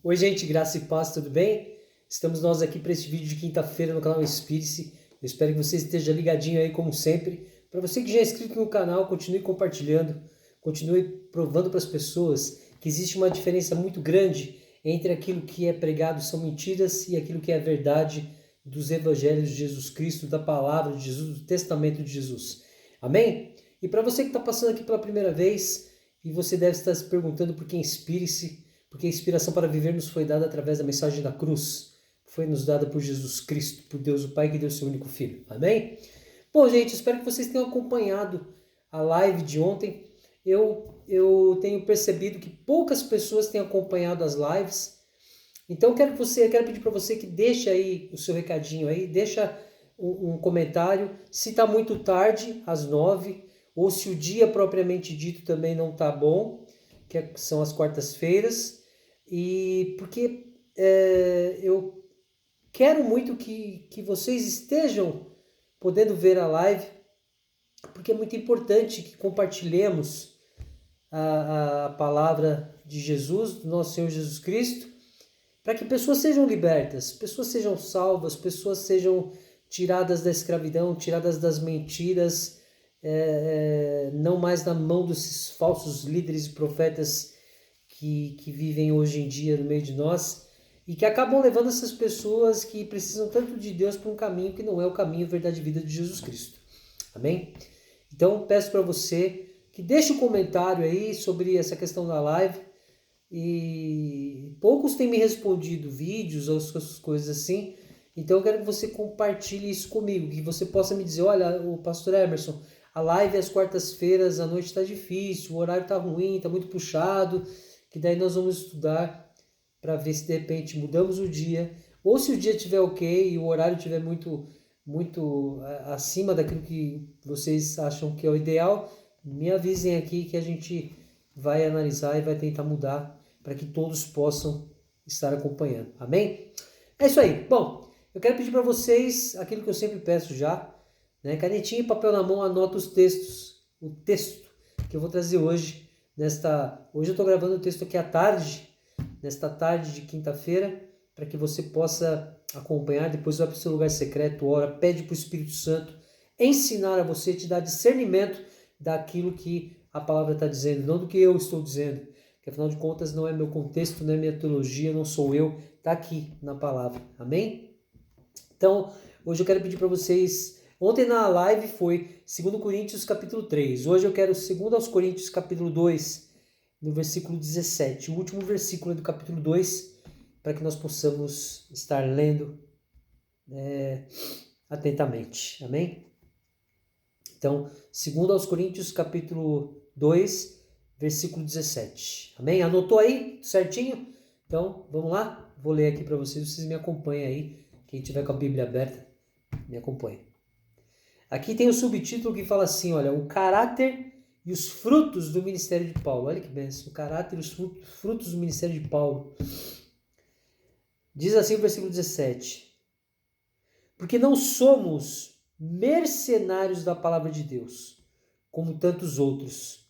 Oi, gente, graça e paz, tudo bem? Estamos nós aqui para este vídeo de quinta-feira no canal Inspire-se. Eu espero que você esteja ligadinho aí, como sempre. Para você que já é inscrito no canal, continue compartilhando, continue provando para as pessoas que existe uma diferença muito grande entre aquilo que é pregado são mentiras e aquilo que é verdade dos evangelhos de Jesus Cristo, da palavra de Jesus, do testamento de Jesus. Amém? E para você que está passando aqui pela primeira vez e você deve estar se perguntando por que Inspire-se, porque a inspiração para viver nos foi dada através da mensagem da cruz, foi nos dada por Jesus Cristo, por Deus o Pai que deu seu único Filho. Amém? Bom, gente, espero que vocês tenham acompanhado a live de ontem. Eu tenho percebido que poucas pessoas têm acompanhado as lives. Então eu quero pedir para você que deixe aí o seu recadinho aí, deixa um comentário. Se está muito tarde, às 9, ou se o dia propriamente dito também não está bom, que são as quartas-feiras. E porque eu quero muito que vocês estejam podendo ver a live, porque é muito importante que compartilhemos a palavra de Jesus, do nosso Senhor Jesus Cristo, para que pessoas sejam libertas, pessoas sejam salvas, pessoas sejam tiradas da escravidão, tiradas das mentiras, não mais na mão desses falsos líderes e profetas que vivem hoje em dia no meio de nós e que acabam levando essas pessoas que precisam tanto de Deus para um caminho que não é o caminho, verdade e vida de Jesus Cristo. Amém? Então peço para você que deixe um comentário aí sobre essa questão da live. E poucos têm me respondido vídeos ou essas coisas assim. Então eu quero que você compartilhe isso comigo, que você possa me dizer, olha, o pastor Emerson, a live às quartas-feiras, à noite está difícil, o horário está ruim, está muito puxado, que daí nós vamos estudar para ver se de repente mudamos o dia, ou se o dia estiver ok e o horário estiver muito acima daquilo que vocês acham que é o ideal, me avisem aqui que a gente vai analisar e vai tentar mudar para que todos possam estar acompanhando. Amém? É isso aí. Bom, eu quero pedir para vocês aquilo que eu sempre peço já, né? Canetinha e papel na mão, anota os textos, o texto que eu vou trazer hoje. Hoje eu estou gravando o texto aqui à tarde, nesta tarde de quinta-feira, para que você possa acompanhar. Depois vai para o seu lugar secreto, ora, pede para o Espírito Santo ensinar a você, te dar discernimento daquilo que a palavra está dizendo, não do que eu estou dizendo, que afinal de contas não é meu contexto, não é minha teologia, não sou eu, está aqui na palavra. Amém? Então, hoje eu quero pedir para vocês, ontem na live foi 2 Coríntios capítulo 3, hoje eu quero 2 Coríntios capítulo 2, no versículo 17, o último versículo do capítulo 2, para que nós possamos estar lendo atentamente. Amém? Então, 2 Coríntios capítulo 2, versículo 17. Amém? Anotou aí certinho? Então, vamos lá? Vou ler aqui para vocês me acompanhem aí. Quem tiver com a Bíblia aberta, me acompanhe. Aqui tem o subtítulo que fala assim, olha, o caráter e os frutos do ministério de Paulo. Olha que bênção, o caráter e os frutos do ministério de Paulo. Diz assim o versículo 17. Porque não somos mercenários da palavra de Deus, como tantos outros,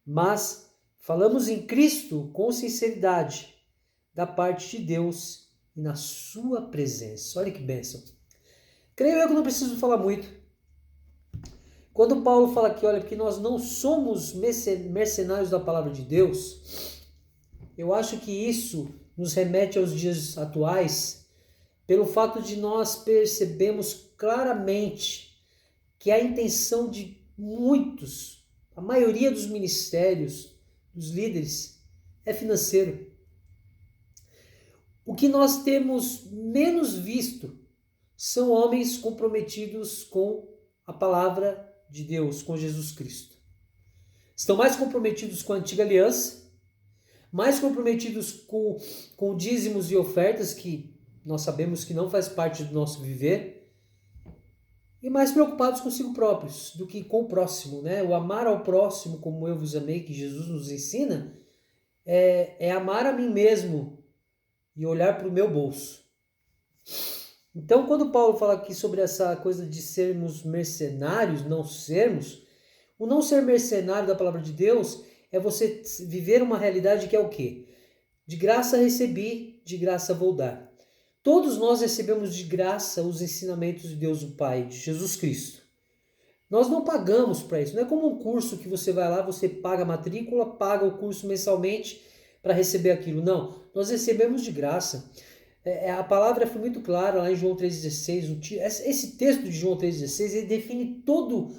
mas falamos em Cristo com sinceridade, da parte de Deus e na sua presença. Olha que bênção. Creio eu que não preciso falar muito. Quando Paulo fala aqui, olha, porque nós não somos mercenários da palavra de Deus, eu acho que isso nos remete aos dias atuais, pelo fato de nós percebemos claramente que a intenção de muitos, a maioria dos ministérios, dos líderes, é financeiro. O que nós temos menos visto são homens comprometidos com a palavra de Deus, com Jesus Cristo. Estão mais comprometidos com a antiga aliança, mais comprometidos com dízimos e ofertas, que nós sabemos que não faz parte do nosso viver, e mais preocupados consigo próprios do que com o próximo, né? O amar ao próximo como eu vos amei, que Jesus nos ensina, é amar a mim mesmo e olhar para o meu bolso. Então, quando Paulo fala aqui sobre essa coisa de sermos mercenários, não sermos, o não ser mercenário da palavra de Deus é você viver uma realidade que é o quê? De graça recebi, de graça vou dar. Todos nós recebemos de graça os ensinamentos de Deus o Pai, de Jesus Cristo. Nós não pagamos para isso. Não é como um curso que você vai lá, você paga a matrícula, paga o curso mensalmente para receber aquilo. Não, nós recebemos de graça. A palavra foi muito clara lá em João 3,16. Esse texto de João 3,16 ele define todo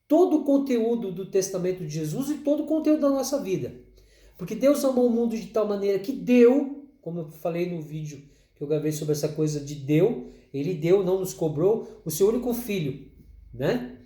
o conteúdo do testamento de Jesus e todo o conteúdo da nossa vida. Porque Deus amou o mundo de tal maneira que deu, como eu falei no vídeo que eu gravei sobre essa coisa de deu, ele deu, não nos cobrou, o seu único filho, né?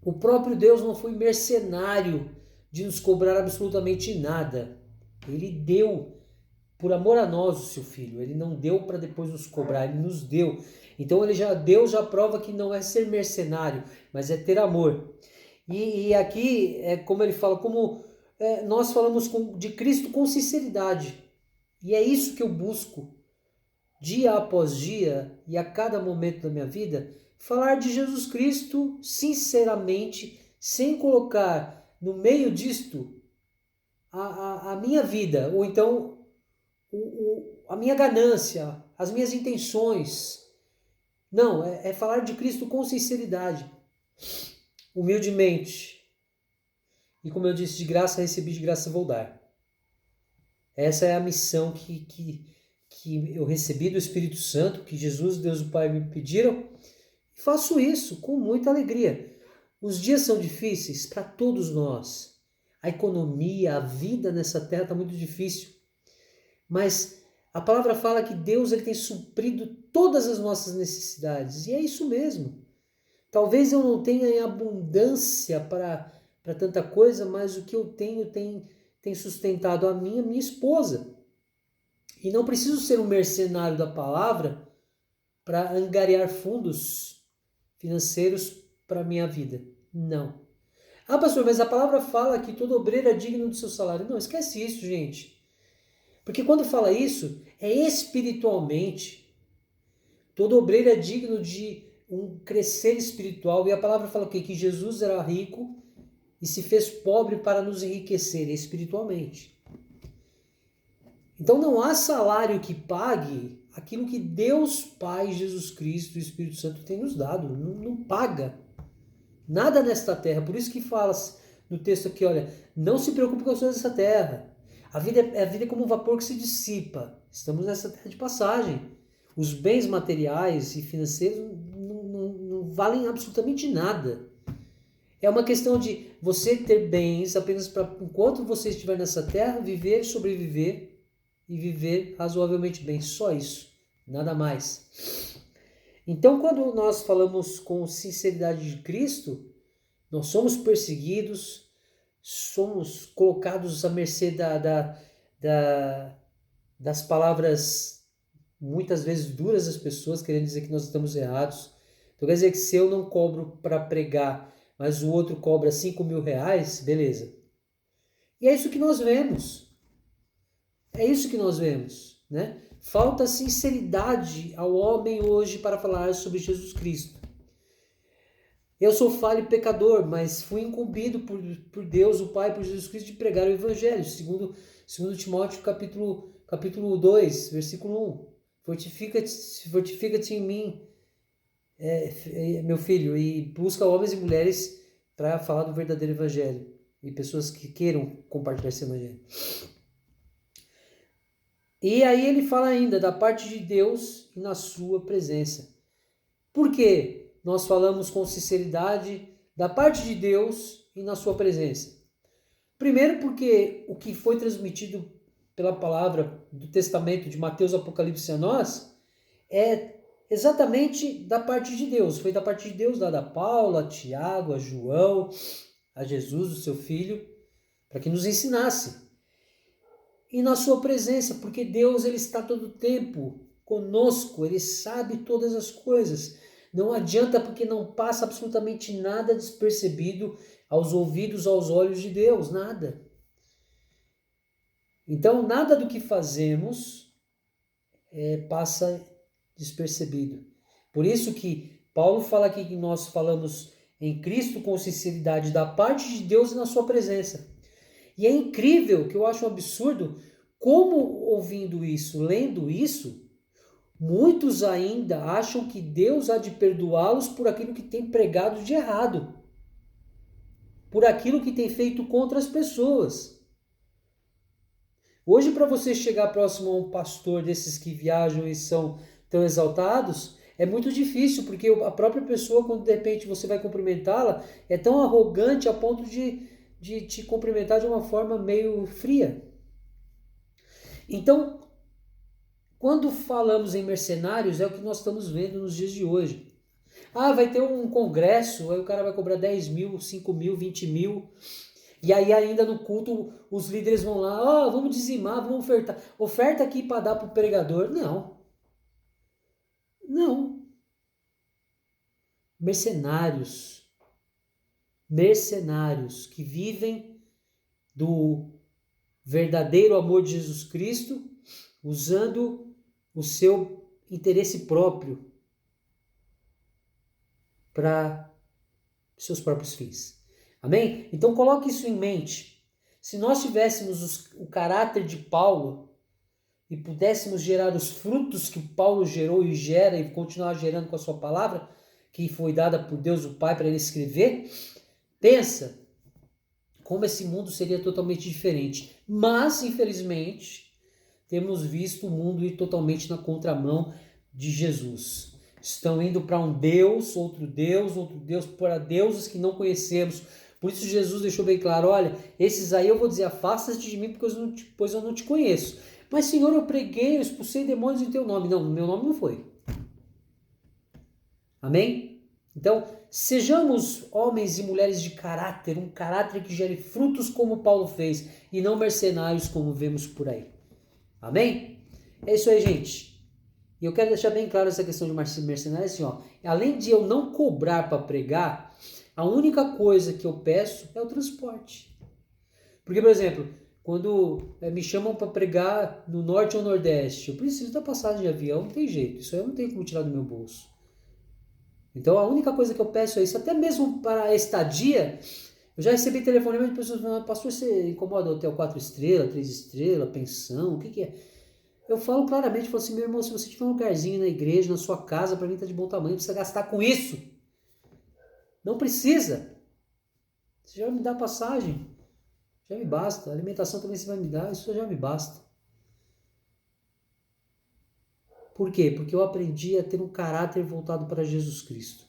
O próprio Deus não foi mercenário de nos cobrar absolutamente nada. Ele deu por amor a nós o seu filho. Ele não deu para depois nos cobrar, ele nos deu. Então Deus já prova que não é ser mercenário, mas é ter amor. E aqui é como ele fala, nós falamos de Cristo com sinceridade. E é isso que eu busco dia após dia e a cada momento da minha vida, falar de Jesus Cristo sinceramente, sem colocar no meio disto a minha vida, ou então a minha ganância, as minhas intenções. Não, é falar de Cristo com sinceridade, humildemente. E como eu disse, de graça recebi, de graça vou dar. Essa é a missão que eu recebi do Espírito Santo, que Jesus e Deus o Pai me pediram. E faço isso com muita alegria. Os dias são difíceis para todos nós. A economia, a vida nessa terra está muito difícil. Mas a palavra fala que Deus ele tem suprido todas as nossas necessidades. E é isso mesmo. Talvez eu não tenha em abundância para tanta coisa, mas o que eu tenho tem sustentado a minha esposa. E não preciso ser um mercenário da palavra para angariar fundos financeiros para a minha vida. Não. Ah, pastor, mas a palavra fala que todo obreiro é digno do seu salário. Não, esquece isso, gente. Porque quando fala isso, é espiritualmente. Todo obreiro é digno de um crescer espiritual. E a palavra fala o quê? Que Jesus era rico e se fez pobre para nos enriquecer espiritualmente. Então não há salário que pague aquilo que Deus Pai, Jesus Cristo e o Espírito Santo tem nos dado. Não paga nada nesta terra. Por isso que fala no texto aqui, olha, não se preocupe com as coisas dessa terra. A vida é como um vapor que se dissipa. Estamos nessa terra de passagem. Os bens materiais e financeiros não valem absolutamente nada. É uma questão de você ter bens apenas para, enquanto você estiver nessa terra, viver, sobreviver e viver razoavelmente bem. Só isso. Nada mais. Então, quando nós falamos com sinceridade de Cristo, nós somos perseguidos, somos colocados à mercê das palavras muitas vezes duras das pessoas, querendo dizer que nós estamos errados. Então quer dizer que se eu não cobro para pregar, mas o outro cobra 5 mil reais, beleza. E é isso que nós vemos. É isso que nós vemos, né? Falta sinceridade ao homem hoje para falar sobre Jesus Cristo. Eu sou falho e pecador, mas fui incumbido por Deus, o Pai, por Jesus Cristo, de pregar o Evangelho. Segundo Timóteo, capítulo 2, versículo 1. Fortifica-te em mim, meu filho, e busca homens e mulheres para falar do verdadeiro Evangelho. E pessoas que queiram compartilhar esse Evangelho. E aí ele fala ainda da parte de Deus e na sua presença. Por quê? Nós falamos com sinceridade da parte de Deus e na sua presença. Primeiro porque o que foi transmitido pela palavra do Testamento de Mateus, Apocalipse a nós é exatamente da parte de Deus. Foi da parte de Deus dada a Paulo, a Tiago, a João, a Jesus, o seu filho, para que nos ensinasse. E na sua presença, porque Deus ele está todo o tempo conosco, ele sabe todas as coisas. Não adianta porque não passa absolutamente nada despercebido aos ouvidos, aos olhos de Deus, nada. Então, nada do que fazemos passa despercebido. Por isso que Paulo fala aqui que nós falamos em Cristo com sinceridade da parte de Deus e na sua presença. E é incrível, que eu acho um absurdo, Como ouvindo isso, lendo isso, muitos ainda acham que Deus há de perdoá-los por aquilo que tem pregado de errado, por aquilo que tem feito contra as pessoas. Hoje, para você chegar próximo a um pastor desses que viajam e são tão exaltados, é muito difícil, porque a própria pessoa, quando de repente você vai cumprimentá-la, é tão arrogante a ponto de te cumprimentar de uma forma meio fria. Então, quando falamos em mercenários, é o que nós estamos vendo nos dias de hoje. Ah, vai ter um congresso, aí o cara vai cobrar 10 mil, 5 mil, 20 mil. E aí ainda no culto os líderes vão lá, vamos dizimar, vamos ofertar. Oferta aqui para dar para o pregador. Não. Não. Mercenários que vivem do verdadeiro amor de Jesus Cristo, usando o seu interesse próprio para seus próprios fins. Amém? Então coloque isso em mente. Se nós tivéssemos o caráter de Paulo e pudéssemos gerar os frutos que Paulo gerou e gera e continuar gerando com a sua palavra, que foi dada por Deus o Pai para ele escrever, pensa como esse mundo seria totalmente diferente. Mas, infelizmente, temos visto o mundo ir totalmente na contramão de Jesus. Estão indo para um Deus, outro Deus, para deuses que não conhecemos. Por isso Jesus deixou bem claro, olha, esses aí eu vou dizer, afasta-te de mim, pois eu não te conheço. Mas, Senhor, eu preguei, eu expulsei demônios em teu nome. Não, no meu nome não foi. Amém? Então, sejamos homens e mulheres de caráter, um caráter que gere frutos como Paulo fez, e não mercenários como vemos por aí. Amém? É isso aí, gente. E eu quero deixar bem claro essa questão de mercenários, assim, além de eu não cobrar para pregar, a única coisa que eu peço é o transporte. Porque, por exemplo, quando me chamam para pregar no norte ou nordeste, eu preciso da passagem de avião, não tem jeito, isso aí eu não tenho como tirar do meu bolso. Então a única coisa que eu peço é isso, até mesmo para a estadia. Eu já recebi telefonema de pessoas falando, pastor, você incomoda hotel 4 estrelas, 3 estrelas, pensão, o que é? Eu falo claramente, falo assim, meu irmão, se você tiver um lugarzinho na igreja, na sua casa, para mim tá de bom tamanho, não precisa gastar com isso. Não precisa. Você já vai me dar passagem, já me basta. A alimentação também você vai me dar, isso já me basta. Por quê? Porque eu aprendi a ter um caráter voltado para Jesus Cristo.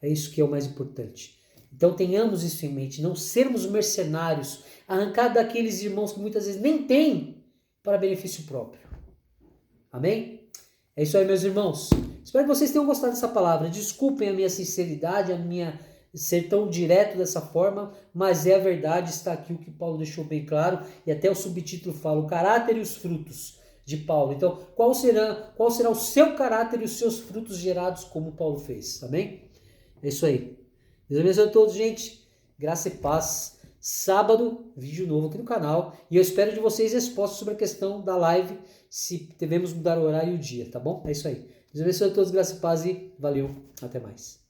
É isso que é o mais importante. Então tenhamos isso em mente, não sermos mercenários, arrancar daqueles irmãos que muitas vezes nem têm para benefício próprio. Amém? É isso aí, meus irmãos. Espero que vocês tenham gostado dessa palavra. Desculpem a minha sinceridade, a minha ser tão direto dessa forma, mas é a verdade, está aqui o que Paulo deixou bem claro, e até o subtítulo fala, o caráter e os frutos de Paulo. Então, qual será o seu caráter e os seus frutos gerados como Paulo fez? Amém? É isso aí. Deus abençoe a todos, gente. Graça e paz. Sábado, vídeo novo aqui no canal. E eu espero de vocês respostas sobre a questão da live, se devemos mudar o horário e o dia, tá bom? É isso aí. Deus abençoe a todos, graça e paz e valeu. Até mais.